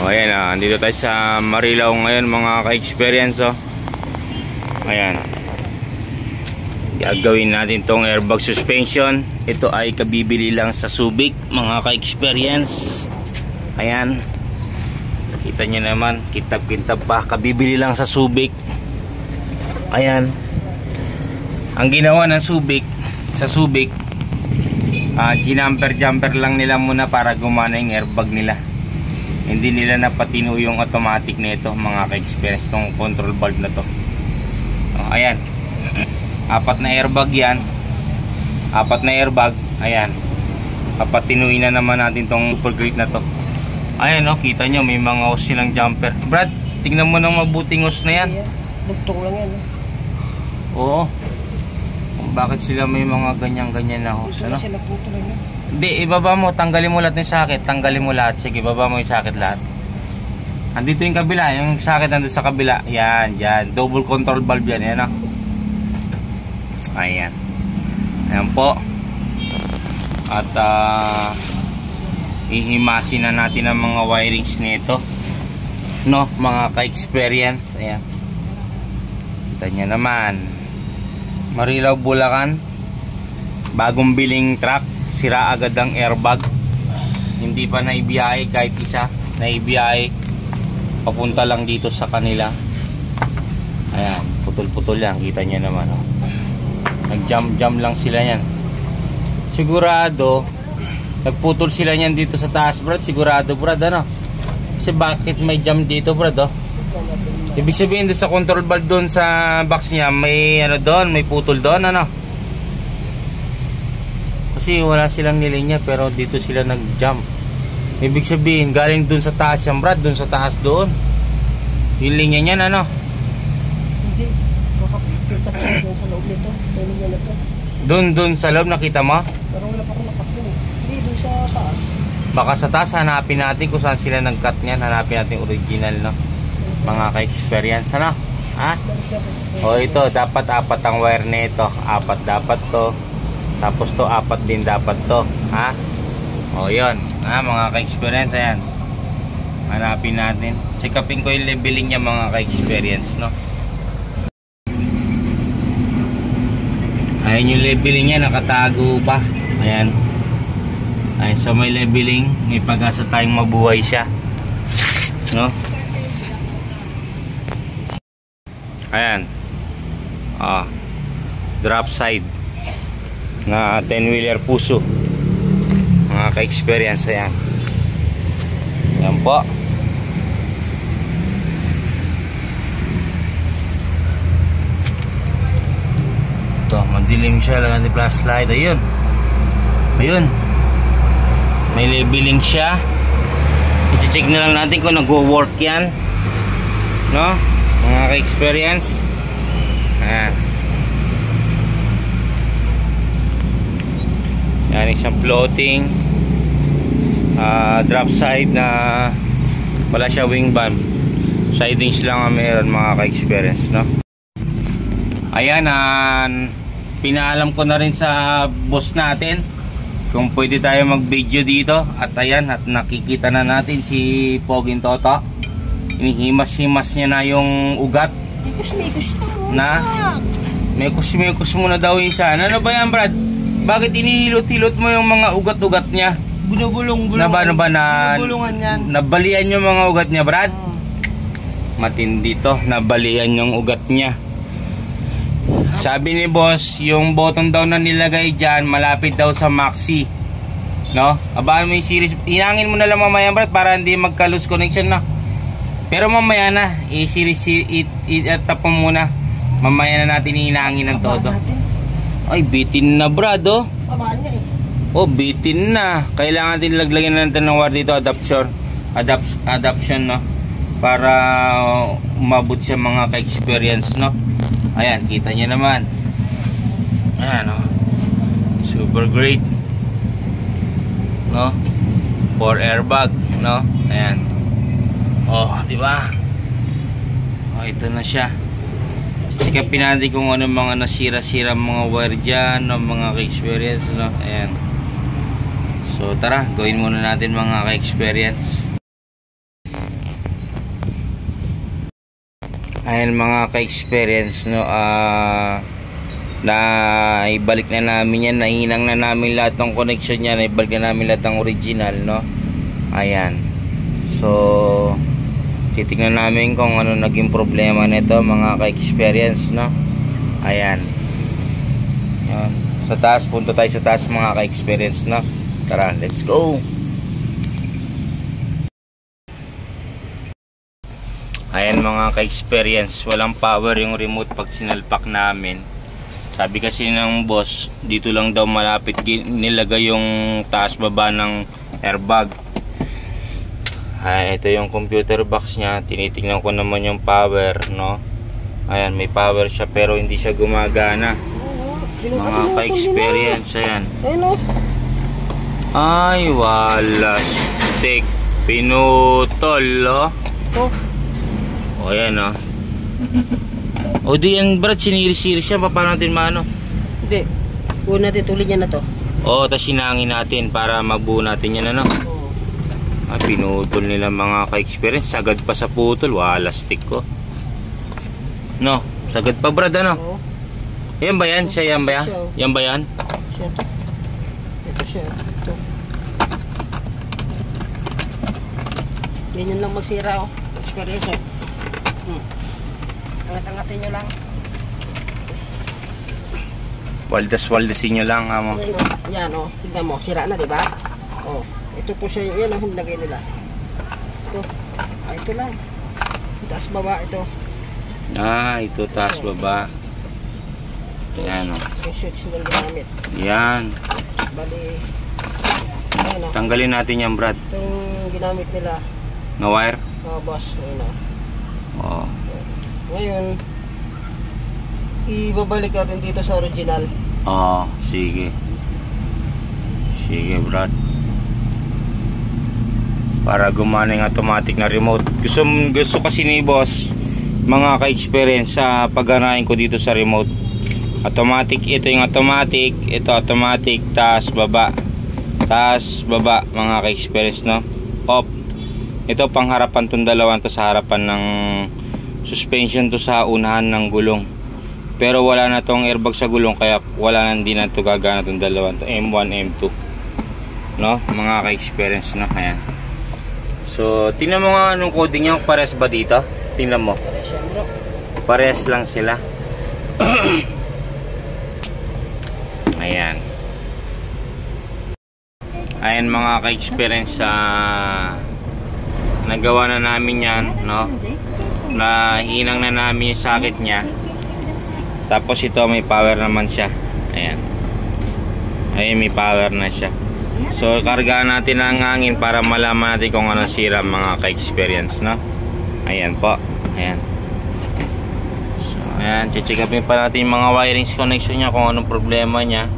O ayan, andito tayo sa Marilao ngayon mga ka-experience. Ayan, gagawin natin tong airbag suspension. Ito ay kabibili lang sa Subic mga ka-experience. Ayan, kita nyo naman, kintab-kintab pa, kabibili lang sa Subic. Ayan, ang ginawa ng Subic, sa Subic, ginamper-jumper lang nila muna para gumana yung airbag nila. Hindi nila napatino yung automatic nito mga ka-experience, tong control valve na to. Ayan, apat na airbag yan, apat na airbag. Ayan, papatinuin na naman natin tong super great na to. Ayan kita nyo, may mga hose silang jumper. Brad, tingnan mo ng mabuting hose na yan. Dugtong lang yan. Oo, bakit sila may mga ganyan-ganyan na hose? Ano? Hindi, ibaba mo, tanggalin mo lahat ng sakit. Tanggalin mo lahat, sige, ibaba mo yung sakit lahat. Andito yung kabila, yung sakit nandun sa kabila. Yan, yan, double control valve yan, yan. Ayan, ayan po. At ihimasin na natin ang mga wirings nito, no, mga ka-experience. Ayan, kita nyo naman, Marilao, Bulacan, bagong biling truck, sira agad ang airbag. Hindi pa naibiyahe kahit isa, naibiyahe papunta lang dito sa kanila. Ayan, putol-putol yan, kita nyo naman. Nag-jump lang sila yan. Sigurado nagputol sila yan dito sa taas, Brad. Sigurado, Brad, ano? Kasi bakit may jump dito, Brad, Ibig sabihin doon sa control valve doon sa box niya, may ano doon, may putol doon, ano? Kasi wala silang nilinya pero dito sila nag-jump. Ibig sabihin galing doon sa taas yan, Brad, doon sa taas doon. Yung linya niyan, ano? Hindi, baka pikat sila doon sa loob nito. Yung linya na to. Doon sa loob nakita mo? Pero wala pa akong nakat doon. Hindi, doon sa taas. Baka sa taas, hanapin natin kung saan sila nag-cut niyan. Hanapin natin original, no? Mga ka-experience, ano? Ha? O ito, dapat apat ang wire nito. Apat dapat to. Tapos to, apat din dapat to. Ha? O yun, mga ka-experience. Ayan, hanapin natin. Check upin ko yung leveling niya mga ka-experience, no? Ayan yung leveling niya, nakatago pa. Ayan. Ayan, so may leveling. May pag-asa tayong mabuhay siya, no? Ayan, drop side na 10-wheeler Fuso mga ka-experience. Ayan, ayan po. Ito, madilim siya, lang ang flashlight. Ayun, ayun, may labeling siya. I-check na lang natin kung nag-work yan, no, mga ka-experience. Ayan, yan, isang floating drop side na wala siya wing band, sidings lang ang meron mga ka-experience, no? Ayan, pinaalam ko na rin sa boss natin kung pwede tayo mag video dito. At ayan, at nakikita na natin si Poging Toto. Inihimas-himas niya na yung ugat. Na mekos muna daw yun siya. Ano ba yan, Brad? Bakit inihilot-hilot mo yung mga ugat-ugat niya? Bulong-bulungan yan. Nabalian yung mga ugat niya, Brad? Matindi to, nabalian yung ugat niya. Sabi ni boss, yung button daw na nilagay dyan, malapit daw sa maxi, no? Abaan mo yung series. Inangin mo na lang mamaya, Brad, para hindi magka-loose connection, no? Pero mamaya na, i-tap mo muna. Mamaya na natin iinangin ng todo. Ay, bitin na, Brad, oh. Oh, bitin na. Kailangan din laglagyan natin ng wire dito, adaption, no? Para umabot siya mga ka-experience, no? Ayan, kita niyo naman. Ayan, oh. Super great, no? 4 airbag, no? Ayan. Oh, di ba? Oh, ito na siya. Sikapin natin kung ano mga nasira-sira mga wire dyan, no, mga ka-experience, no? Ayan. So tara, gawin muna natin mga ka-experience. Ayan mga ka-experience, no, na ibalik na namin yan, nahinang na namin lahat ng connection niya, naibalik na namin lahat ng original, no. Ayan, so titignan namin kung ano naging problema nito mga ka-experience, no. Ayan, yan. Sa taas, punta tayo sa taas mga ka-experience, no. Tara, let's go. Ayan mga ka-experience, walang power yung remote pag sinalpak namin. Sabi kasi ng boss, dito lang daw malapit nilagay yung taas baba ng airbag. Ito yung computer box niya. Tinitingnan ko naman yung power, no. Ayan, may power siya pero hindi siya gumagana. Mga ka-experience, ayan. Ay, wala stick. Pinutol, oh. O, ayan, oh. O, di yan, Brad, siniri-siri siya. Paano natin maano? Hindi. Una natin, tuloy niya na to. O, tapos sinangin natin para mabuo natin yan, ano? Oo. Ah, pinutol nila mga ka-experience. Sagad pa sa putol. Wala stick ko. No, sagad pa, Brad, ano? Oo. Yan ba yan? Siya yan ba yan? Yan ba yan? Siya to. Ito siya. Ito. Ganyan lang magsira, oh. Experience, oh. Angat-angatin nyo lang. Waldas-waldasin nyo lang, amo. Yan, oh. Tignan mo. Sira na, diba? Oh. Ito po siya. Yan ang hulagay nila. Ito. Ito lang. Taas baba, ito. Ito taas baba. Ayan, oh. Yung shoots na ginamit. Yan. Bali. Ayan, oh. Tanggalin natin yan, Brad. Itong ginamit nila. Na wire? Oh, boss. Ayan, oh. Oo. Ngayon, ibabalik natin dito sa original. Oo, sige. Sige, Brad. Para gumana yung automatic na remote. Gusto kasi ni boss, mga ka-experience, sa pagganahin ko dito sa remote. Automatic, ito yung automatic. Ito automatic, taas, baba. Taas, baba, mga ka-experience, no? Off. Ito pang harapan tong dalawan to, sa harapan ng suspension to, sa unahan ng gulong. Pero wala na tong airbag sa gulong, kaya wala na, hindi na to gagana tong dalawan to, M1, M2, no, mga ka-experience, no. Ayan. So tingnan mo nga anong coding niya. Pares ba dito? Tingnan mo. Pares lang sila. Ayan. Ayan mga ka-experience, nagawa na namin yan, no. Nahinang na namin yung socket nya. Tapos ito may power naman siya. Ayan. Ayan, may power na siya. So kargaan natin ang hangin para malaman natin kung ano sira mga ka-experience, no. Ayan po. Ayan. So ayan, check upin pa natin yung mga wirings connection nya, kung anong problema nya.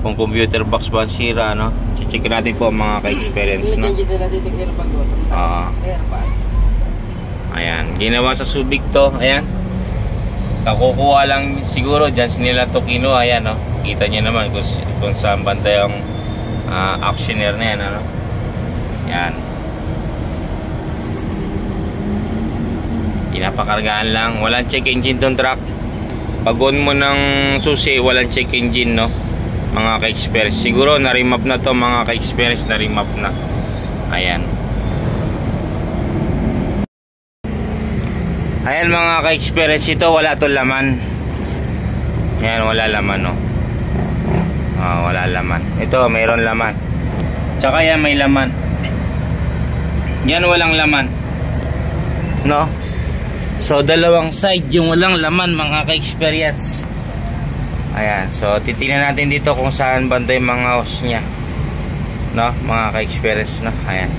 Kung computer box ba sira, no. Check natin po mga ka-experience, no. Ayan, ginawa sa Subic to. Ayan, nakukuha lang siguro dyan nila to kinuha. Ayan, no? Kita nyo naman kung saan banda yung actioner na yan, ano? Ayan, pinapakargaan lang. Walang check engine tong truck. Pag on mo ng susi, walang check engine, no, mga ka-experience. Siguro na-remap na to mga ka-experience, na-remap na. Ayan. Ayan mga ka-experience, ito wala to laman. Ayan, wala laman, no. Wala laman. Ito mayroon laman. Tsaka yan may laman. Yan walang laman, no. So dalawang side yung walang laman mga ka-experience. Ayan, so titingnan natin dito kung saan banda yung mga hose nya, no, mga ka-experience, no. Ayan.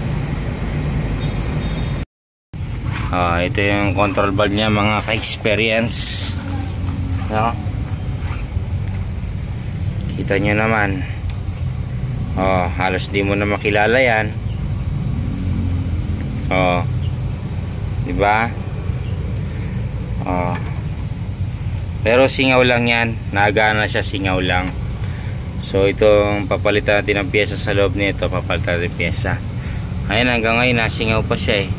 Ito yung control valve nya mga ka-experience, no? Kita nyo naman. Halos di mo na makilala yan. Diba? Pero singaw lang yan. Nagana siya, singaw lang. So itong papalitan natin ng pyesa sa loob nito. Papalitan natin pyesa. Ayan, hanggang ngayon nasingaw pa siya eh.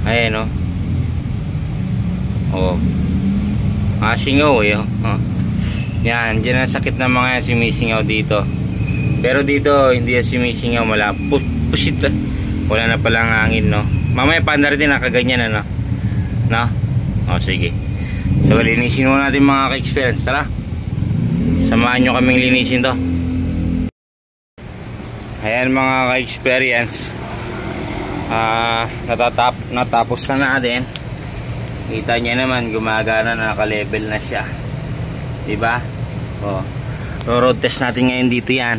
Ayan, no. Oh. Singaw eh. Oh. Yan, dyan ang sakit ng mga sumisingaw dito. Pero dito, hindi yan sumisingaw. Wala. Pusit. Wala na palang hangin, no? Mamaya paandar din nakaganyan, ano? No? O, sige. So, linisin mo natin mga ka-experience. Tara. Samahan nyo kaming linisin to. Ayan mga ka-experience. Natapos na natin. Kita nyo naman, gumagana na, naka-level na siya. Diba? O. Road test natin ngayon dito yan.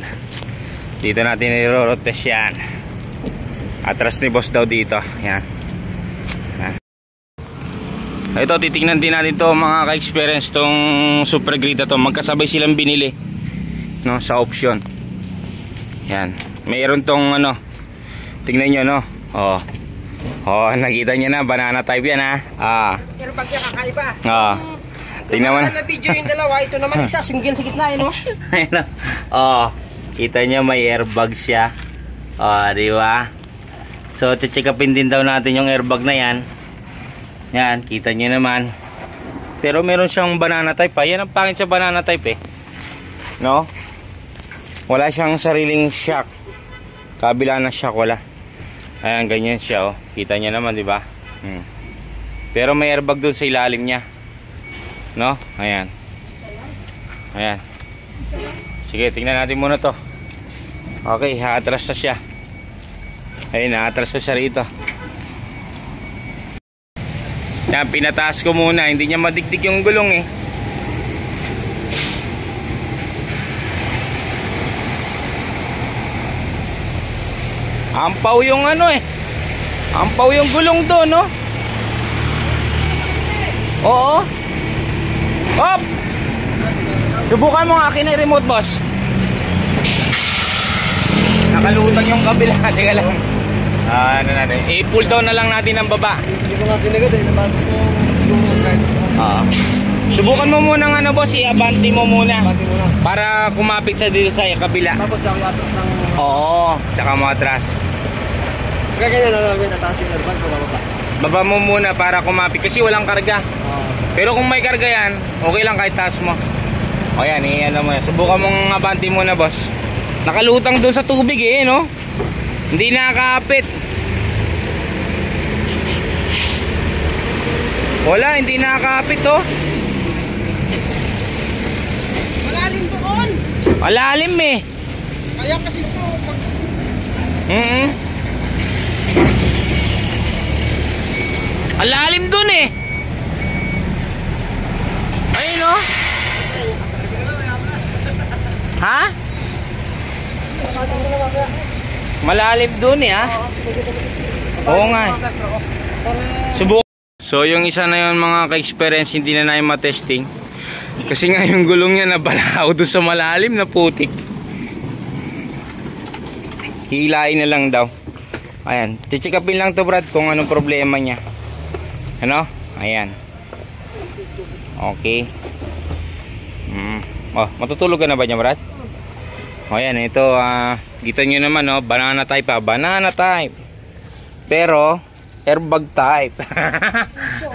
Dito natin i-road test yan. Atras ni boss daw dito. Yan. Ito, titignan din natin to mga ka-experience, tong Super Great to. Magkasabay silang binili, no, sa option. Yan. Mayroon tong ano. Tingnan nyo, no. Oh. Oh, nakita nyo na, banana type yan, ha. Pero pag yan kakaiba. Tingnan mo na. Na video yung dalawa, ito naman isa, sunggil sa gitna, no? Ayun, oh. Kita nyo, may airbag siya. Oh, di ba? So, check upin din daw natin yung airbag na yan. Yan, kita nyo naman. Pero meron siyang banana type, ha. Yan ang pangit sa banana type, eh. No? Wala siyang sariling shock. Kabila na shock, wala. Ayan, ganyan siya, oh. Kita nyo naman, di ba? Pero may airbag dun sa ilalim niya. No? Ayan. Ayan. Sige, tingnan natin muna to. Okay, haatras na siya. Ayun, haatras na siya rito. Yan, pinataas ko muna. Hindi niya madikdik yung gulong, eh. Ampaw yung ano, eh. Ampaw yung gulong doon, no? Oo. Hop! Subukan mo nga akin na remote, boss. Nakalutang yung kabila. Teka lang. Ano natin? I-pull down na lang natin ang baba. Hindi ko nga sinagad, eh. Naman ko siguro. Subukan mo muna nga, ano, boss. I-abanti mo muna. Para kumapit sa dito sa kabila. Tapos tsaka atras ng... Oo. Tsaka mo atras. Kaya ganyan na namin, nataas yung airbag ko bababa. Baba mo muna para kumapit. Kasi walang karga. Pero kung may karga yan, okay lang kahit taas mo. O yan, ano mo yan. Subukan mong abanti muna, boss. Nakalutang doon sa tubig, eh, no? Hindi nakakapit. Wala, hindi nakakapit, oh. Malalim doon. Malalim, eh. Kaya kasi ito. Malalim doon, eh. Ayun, oh. Ha? Malalim doon, eh, ha? Oo nga, eh. Subok. So yung isa na yun mga ka-experience, hindi na namin matesting. Kasi nga yung gulong niya nabalaw doon sa malalim na putik. Hilain na lang daw. Ayan, check upin lang to, Brad, kung anong problema niya. Ano? Ayan. Okay. Oh, matutulog ka na ba niya, Brad? O ayan, ito, kita nyo naman, oh, banana type, ha? Banana type. Pero airbag type.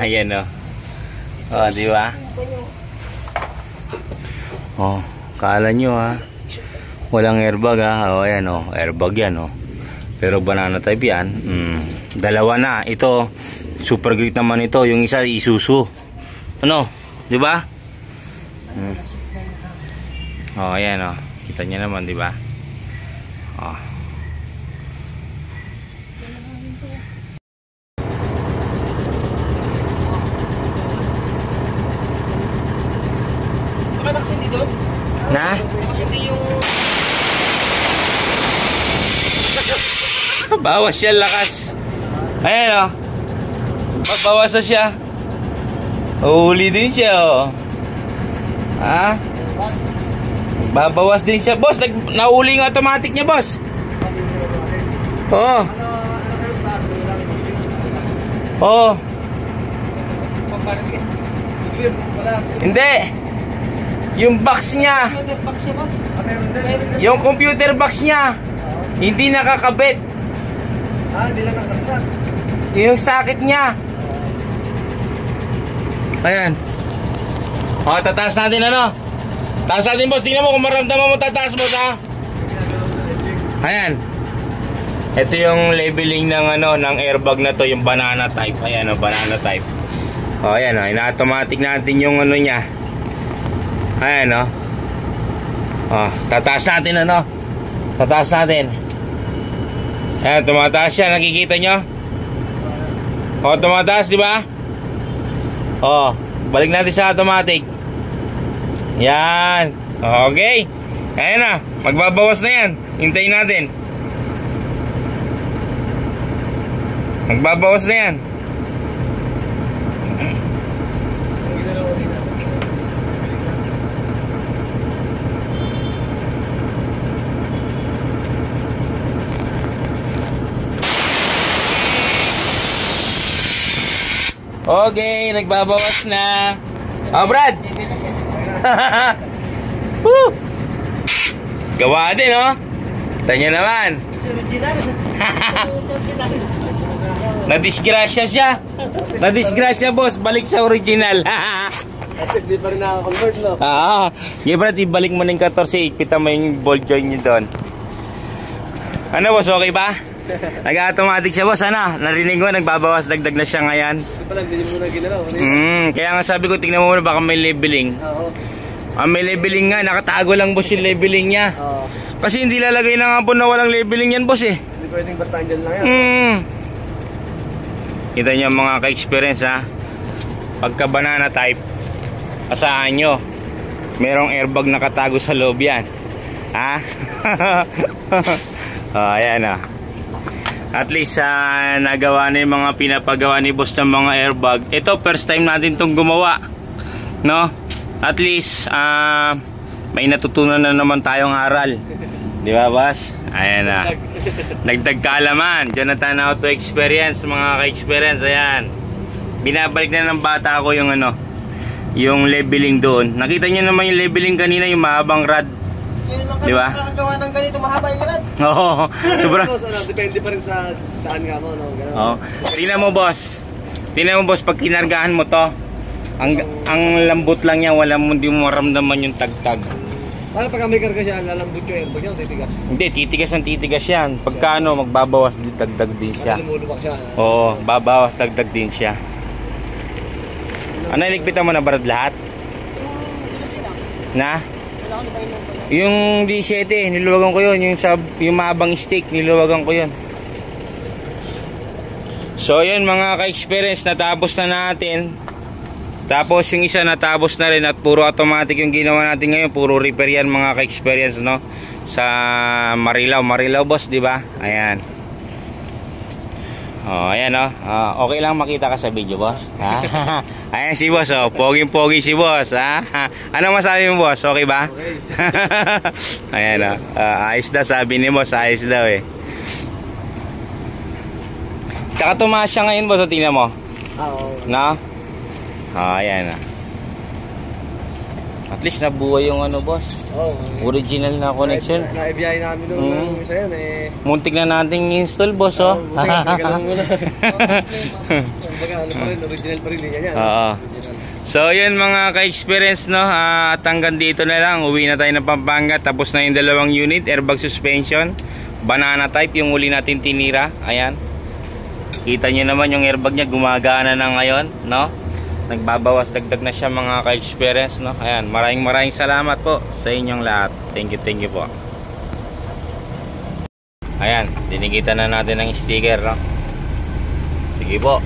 Ayan, oh. Oh, di ba? Oh, kala nyo, ha? Walang airbag, ha? Oh, ayan, oh. Airbag yan, oh. Pero banana type yan. Dalawa na. Ito, Super Great naman ito. Yung isa, Isuzu. Ano? Di ba? Oh, ayan, oh. Kita nyo naman, di ba? Oh. Nakalaksindi doon? Na? Nakalaksindi yung... Bawas siya lakas. Ayan, oh. Bawas na siya. Huli din siya, oh. Ha? Babawas din siya, boss. Nauli yung automatic niya, boss. Oo. Oo. Hindi. Yung box niya. Yung computer box niya. Hindi nakakabit. Hindi lang nakasaksak. Yung sakit niya. Ayan. O, tataas natin ano? Taas natin boss, tingnan mo kung maramdaman mo tataas boss ha. Ayan. Ito yung leveling ng ano, ng airbag na to, yung banana type. Ayan o, banana type. O, ayan o, ina-automatic natin yung ano niya. Ayan o. O, tataas natin ano? Tataas natin. Ayan, tumataas siya, nakikita nyo? O, tumataas, di ba? O, balik natin sa automatic. Yan. Okay. Ayan na. Magbabawas na yan. Hintayin natin. Magbabawas na yan. Okay, nagbabawas na. Oh, Brad. Woo! Gawa din, oh. Tanya naman. Nadisgrasya siya. Nadisgrasya, boss. Balik sa original. At least di pa rin nakaka-convert, no? Yeah, Brad, ibalik mo ng 14. Ipita mo yung ball joint nyo doon. Ano, boss? Okay ba? Nag-automatic siya, boss. Ano? Narinig ko, nagbabawas. Dagdag na siya ngayon. Ito pala, hindi mo na ginalaw. Kaya nga sabi ko, tingnan mo muna baka may labeling. Oo. May labeling nga. Nakatago lang, boss, yung labeling niya. Oo. Kasi hindi lalagay na nga po na walang labeling yan, boss eh. Hindi pwedeng basta andyan lang yan. Kita nyo mga ka-experience ha. Pagka banana type, asahan nyo, merong airbag nakatago sa loob yan. Ha? Ayan ha. At least nagawa na yung mga pinapagawa ni boss ng mga airbag. Ito first time natin itong gumawa, no? At least may natutunan na naman tayong aral. Di ba, boss? Ayan na. Nagdag kaalaman. Jonathan Auto Experience, mga ka-experience. Ayan. Binabalik na ng bata ako yung ano, yung leveling doon. Nakita niyo naman yung leveling kanina, yung mahabang rod. Di ba? Nakagawa ng ganito, mahaba yung rod. Oo. Sobrang. Depende pa rin sa daan nga mo, no? Oo. Tingnan mo, boss. Tingnan mo, boss, pag kinargahan mo to, ang lambot lang niya, wala mo, hindi mo maramdaman yung tagtag. Paano pag may karga siya, lalambot yung airbag niya o titigas? Hindi, titigas ang titigas yan. Pagka ano, magbabawas, dagdag din siya. Lumulubak siya. Oo, babawas, dagdag din siya. Ano, iligpitan mo na barad lahat? Na? Yung D7, niluwagan ko yun. Yung maabang stick, niluwagan ko yun. So yun mga ka-experience, natapos na natin. Tapos yung isa natapos na rin at puro automatic yung ginawa natin ngayon. Puro repair yan mga ka-experience, no? Sa Marilao boss, di ba? Ayan. Oh, ayan oh. Okay lang makita ka sa video, boss. Ha? Ayan si boss, oh. Poging-pogi si boss, ha? Ano masabi mo, boss? Okay ba? Okay. Ayan oh. Ayos daw, sabi ni boss, ayos daw eh. Tsaka tumaas siya ngayon, boss, tingnan mo. Oo. No? Ayan ah. At least nabuhay yung ano, boss. Original na connection. Naibiyahin namin nung isa yan eh. Muntik na nating install, boss, oh. Kumbaga ano pa rin, original pa rin din yan. So yun mga ka-experience, no? At hanggang dito na lang. Uwi na tayo ng Pampanga. Tapos na yung dalawang unit, airbag suspension, banana type, yung uli natin tinira. Ayan. Kita nyo naman yung airbag niya gumagana na ngayon, no? Nagbabawas, dagdag na siya mga ka-experience, no? Ayan, maraming salamat po sa inyong lahat. Thank you po. Ayan, dinigitan na natin ng sticker, no? Sige po.